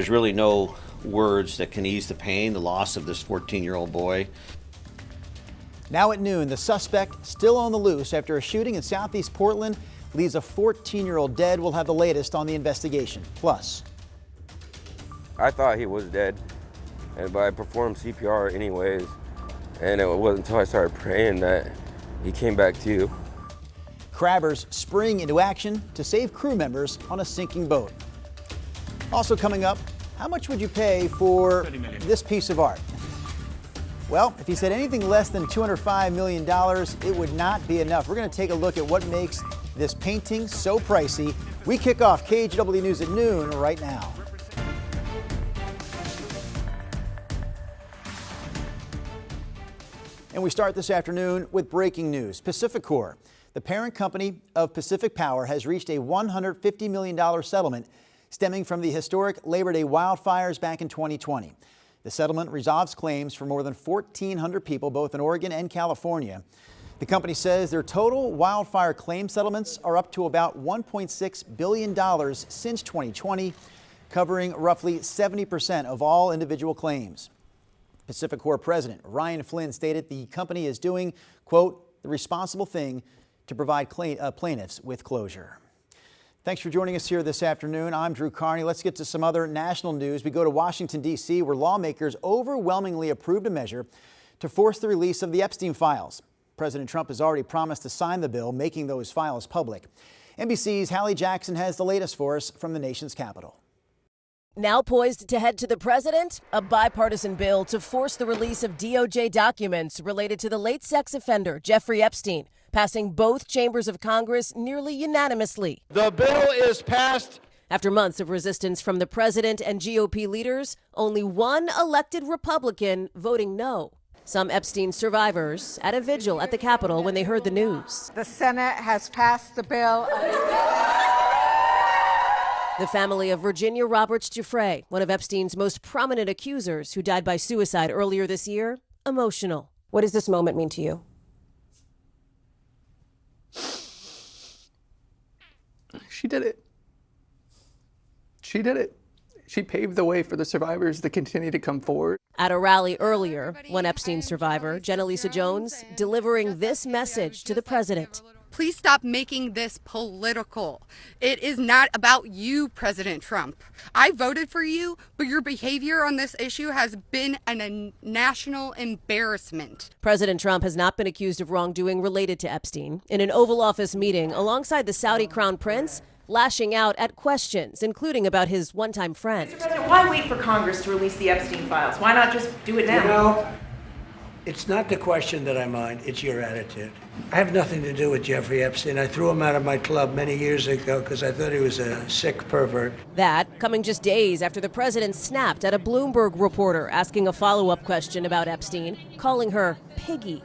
There's really no words that can ease the pain, the loss of this 14-year-old boy. Now at noon, the suspect still on the loose after a shooting in southeast Portland leaves a 14-year-old dead. We'll have the latest on the investigation. Plus, I thought he was dead, but I performed CPR anyways, and it wasn't until I started praying that he came back to. crabbers spring into action to save crew members on a sinking boat. Also coming up, how much would you pay for this piece of art? Well, if you said anything less than $205 million, it would not be enough. We're going to take a look at what makes this painting so pricey. We kick off KGW News at noon right now. And we start this afternoon with breaking news. PacifiCorp, the parent company of Pacific Power, has reached a $150 million settlement stemming from the historic Labor Day wildfires back in 2020. The settlement resolves claims for more than 1,400 people, both in Oregon and California. The company says their total wildfire claim settlements are up to about $1.6 billion since 2020, covering roughly 70% of all individual claims. PacifiCorp President Ryan Flynn stated the company is doing, quote, the responsible thing to provide plaintiffs with closure. Thanks for joining us here this afternoon. I'm Drew Carney. Let's get to some other national news. We go to Washington, D.C., where lawmakers overwhelmingly approved a measure to force the release of the Epstein files. President Trump has already promised to sign the bill, making those files public. NBC's Hallie Jackson has the latest for us from the nation's capital. Now poised to head to the president, a bipartisan bill to force the release of DOJ documents related to the late sex offender Jeffrey Epstein, passing both chambers of Congress nearly unanimously. The bill is passed. After months of resistance from the president and GOP leaders, only one elected Republican voting no. Some Epstein survivors at a vigil at the Capitol when they heard the news. The Senate has passed the bill. The family of Virginia Roberts Giuffre, one of Epstein's most prominent accusers who died by suicide earlier this year, emotional. What does this moment mean to you? She did it. She did it. She paved the way for the survivors to continue to come forward. At a rally earlier, one Epstein survivor, Jenna-Lisa Jones, delivering this message to the president. Please stop making this political. It is not about you, President Trump. I voted for you, but your behavior on this issue has been a national embarrassment. President Trump has not been accused of wrongdoing related to Epstein. In an Oval Office meeting alongside the Saudi Crown Prince, lashing out at questions, including about his one-time friend. Mr. President, why wait for Congress to release the Epstein files? Why not just do it now? You know, it's not the question that I mind, it's your attitude. I have nothing to do with Jeffrey Epstein. I threw him out of my club many years ago because I thought he was a sick pervert. That coming just days after the president snapped at a Bloomberg reporter asking a follow-up question about Epstein, calling her Piggy.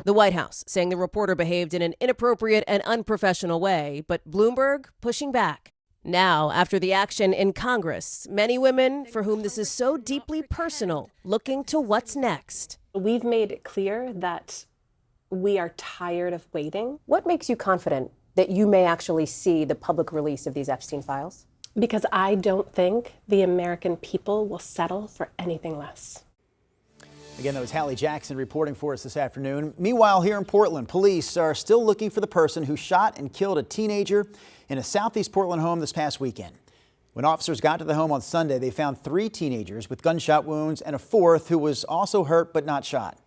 The White House saying the reporter behaved in an inappropriate and unprofessional way, but Bloomberg pushing back. Now, after the action in Congress, many women for whom this is so deeply personal, looking to what's next. We've made it clear that we are tired of waiting. What makes you confident that you may actually see the public release of these Epstein files? Because I don't think the American people will settle for anything less. Again, that was Hallie Jackson reporting for us this afternoon. Meanwhile, here in Portland, police are still looking for the person who shot and killed a teenager in a southeast Portland home this past weekend. When officers got to the home on Sunday, they found 3 teenagers with gunshot wounds and a 4th who was also hurt but not shot.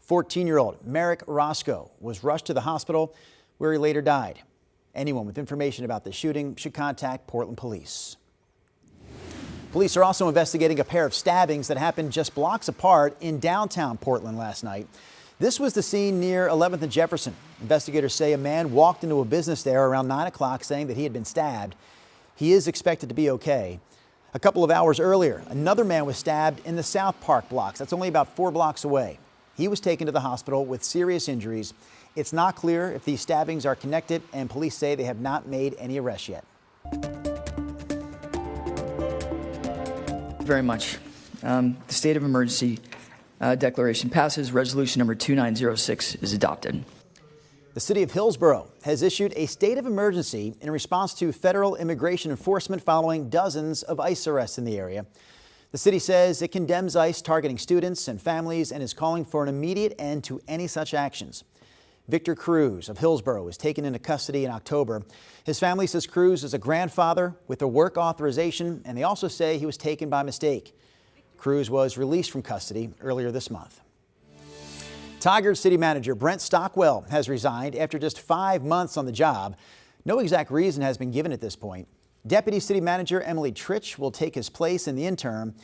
14-year-old Merrick Roscoe was rushed to the hospital where he later died. Anyone with information about the shooting should contact Portland police. Police are also investigating a pair of stabbings that happened just blocks apart in downtown Portland last night. This was the scene near 11th and Jefferson. Investigators say a man walked into a business there around 9 o'clock saying that he had been stabbed. He is expected to be okay. A couple of hours earlier, another man was stabbed in the South Park blocks. That's only about 4 blocks away. He was taken to the hospital with serious injuries. It's not clear if these stabbings are connected, and police say they have not made any arrests yet. Very much. The state of emergency declaration passes. Resolution number 2906 is adopted. The city of Hillsborough has issued a state of emergency in response to federal immigration enforcement following dozens of ICE arrests in the area. The city says it condemns ICE targeting students and families and is calling for an immediate end to any such actions. Victor Cruz of Hillsborough was taken into custody in October. His family says Cruz is a grandfather with a work authorization, and they also say he was taken by mistake. Cruz was released from custody earlier this month. Tigard City Manager Brent Stockwell has resigned after just 5 months on the job. No exact reason has been given at this point. Deputy City Manager Emily Tritch will take his place in the interim.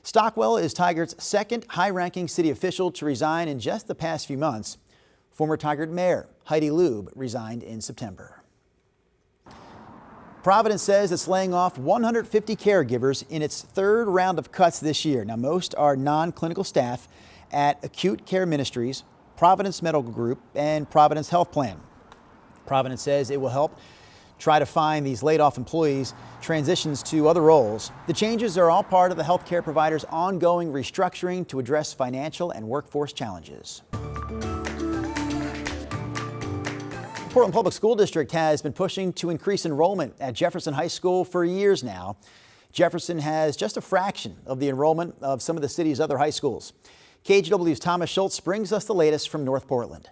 Stockwell is Tigard's second high-ranking city official to resign in just the past few months. Former Tigard Mayor Heidi Lube resigned in September. Providence says it's laying off 150 caregivers in its third round of cuts this year. Now, most are non-clinical staff at Acute Care Ministries, Providence Medical Group, and Providence Health Plan. Providence says it will help try to find these laid-off employees transitions to other roles. The changes are all part of the healthcare provider's ongoing restructuring to address financial and workforce challenges. Portland Public School District has been pushing to increase enrollment at Jefferson High School for years now. Jefferson has just a fraction of the enrollment of some of the city's other high schools. KGW's Thomas Schultz brings us the latest from North Portland.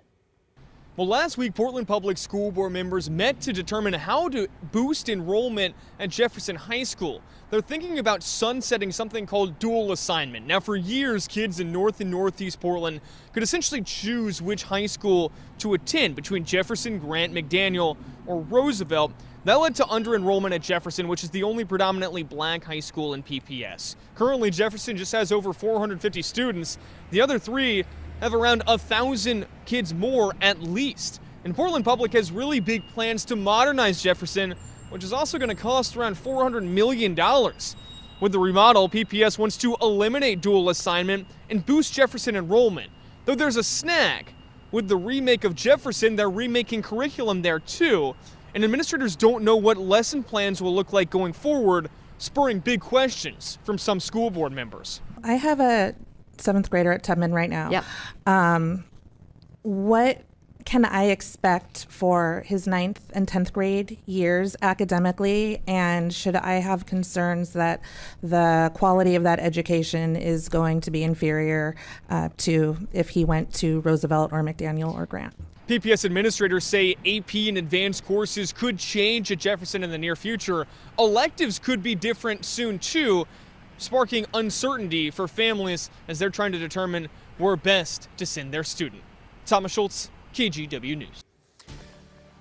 Well, last week, Portland Public School Board members met to determine how to boost enrollment at Jefferson High School. They're thinking about sunsetting something called dual assignment. Now, for years, kids in North and Northeast Portland could essentially choose which high school to attend between Jefferson, Grant, McDaniel, or Roosevelt. That led to under-enrollment at Jefferson, which is the only predominantly black high school in PPS. Currently, Jefferson just has over 450 students. The other three have around 1,000 kids more at least. And Portland Public has really big plans to modernize Jefferson, which is also going to cost around $400 million. With the remodel, PPS wants to eliminate dual assignment and boost Jefferson enrollment. Though there's a snag. With the remake of Jefferson, they're remaking curriculum there too. And administrators don't know what lesson plans will look like going forward, spurring big questions from some school board members. I have a 7th grader at Tubman right now. Yep. What can I expect for his 9th and 10th grade years academically? And should I have concerns that the quality of that education is going to be inferior to if he went to Roosevelt or McDaniel or Grant? PPS administrators say AP and advanced courses could change at Jefferson in the near future. Electives could be different soon too, sparking uncertainty for families as they're trying to determine where best to send their student. Thomas Schultz, KGW News.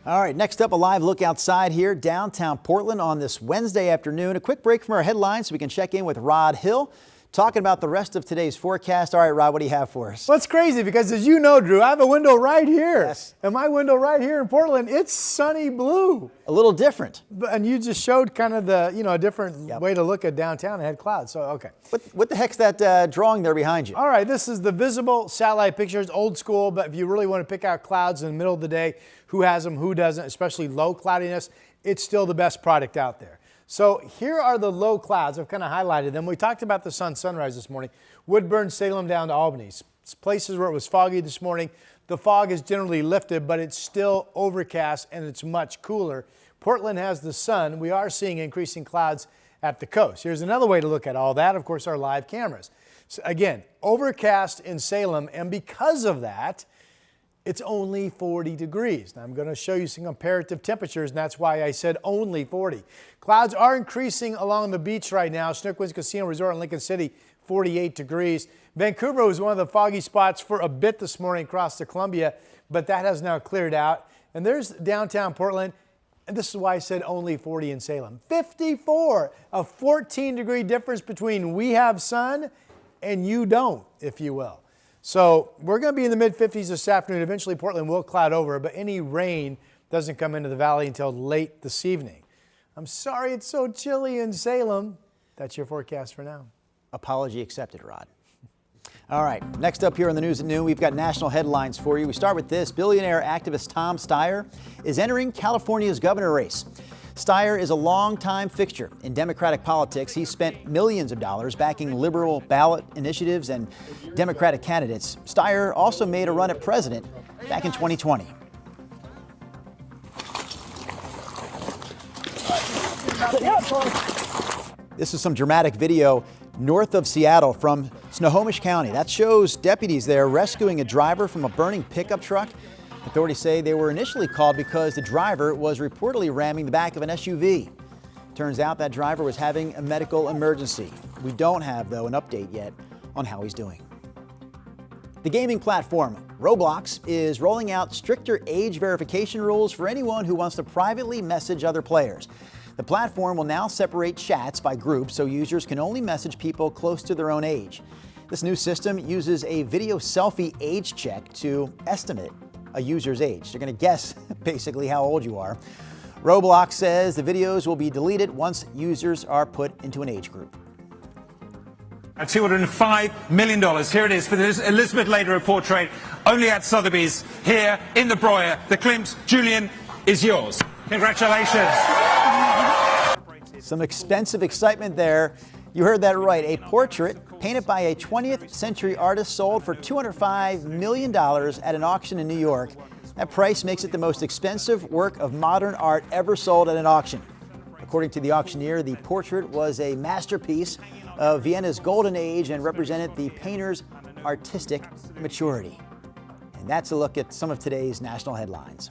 All right, next up, a live look outside here downtown Portland on this Wednesday afternoon. A quick break from our headlines so we can check in with Rod Hill, talking about the rest of today's forecast. All right, Rod, what do you have for us? Well, it's crazy because, as you know, Drew, I have a window right here. Yes. And my window right here in Portland, it's sunny blue. A little different. And you just showed kind of the, a different way to look at downtown. It had clouds, so okay. What the heck's that drawing there behind you? All right, this is the visible satellite pictures, old school, but if you really want to pick out clouds in the middle of the day, who has them, who doesn't, especially low cloudiness, it's still the best product out there. So here are the low clouds. I've kind of highlighted them. We talked about the sunrise this morning. Woodburn, Salem down to Albany. It's places where it was foggy this morning. The fog is generally lifted, but it's still overcast and it's much cooler. Portland has the sun. We are seeing increasing clouds at the coast. Here's another way to look at all that, of course, our live cameras. So again, overcast in Salem, and because of that, it's only 40 degrees. Now I'm going to show you some comparative temperatures, and that's why I said only 40. Clouds are increasing along the beach right now. Snookwinds Casino Resort in Lincoln City, 48 degrees. Vancouver was one of the foggy spots for a bit this morning across the Columbia, but that has now cleared out. And there's downtown Portland, and this is why I said only 40 in Salem. 54, a 14-degree difference between we have sun and you don't, if you will. So we're going to be in the mid-50s this afternoon. Eventually, Portland will cloud over, but any rain doesn't come into the valley until late this evening. I'm sorry it's so chilly in Salem. That's your forecast for now. Apology accepted, Rod. All right, next up here on the News at Noon, we've got national headlines for you. We start with this. Billionaire activist Tom Steyer is entering California's governor race. Steyer is a longtime fixture in Democratic politics. He spent millions of dollars backing liberal ballot initiatives and Democratic candidates. Steyer also made a run at president back in 2020. This is some dramatic video north of Seattle from Snohomish County. That shows deputies there rescuing a driver from a burning pickup truck. Authorities say they were initially called because the driver was reportedly ramming the back of an SUV. Turns out that driver was having a medical emergency. We don't have, though, an update yet on how he's doing. The gaming platform Roblox is rolling out stricter age verification rules for anyone who wants to privately message other players. The platform will now separate chats by groups so users can only message people close to their own age. This new system uses a video selfie age check to estimate a user's age. They're going to guess basically how old you are. Roblox says the videos will be deleted once users are put into an age group. $205 million. Here it is for this Elizabeth Lader portrait, only at Sotheby's, here in the Breuer. The Klimt, Julian, is yours. Congratulations. Some expensive excitement there. You heard that right. A portrait painted by a 20th century artist sold for $205 million at an auction in New York. That price makes it the most expensive work of modern art ever sold at an auction. According to the auctioneer, the portrait was a masterpiece of Vienna's golden age and represented the painter's artistic maturity. And that's a look at some of today's national headlines.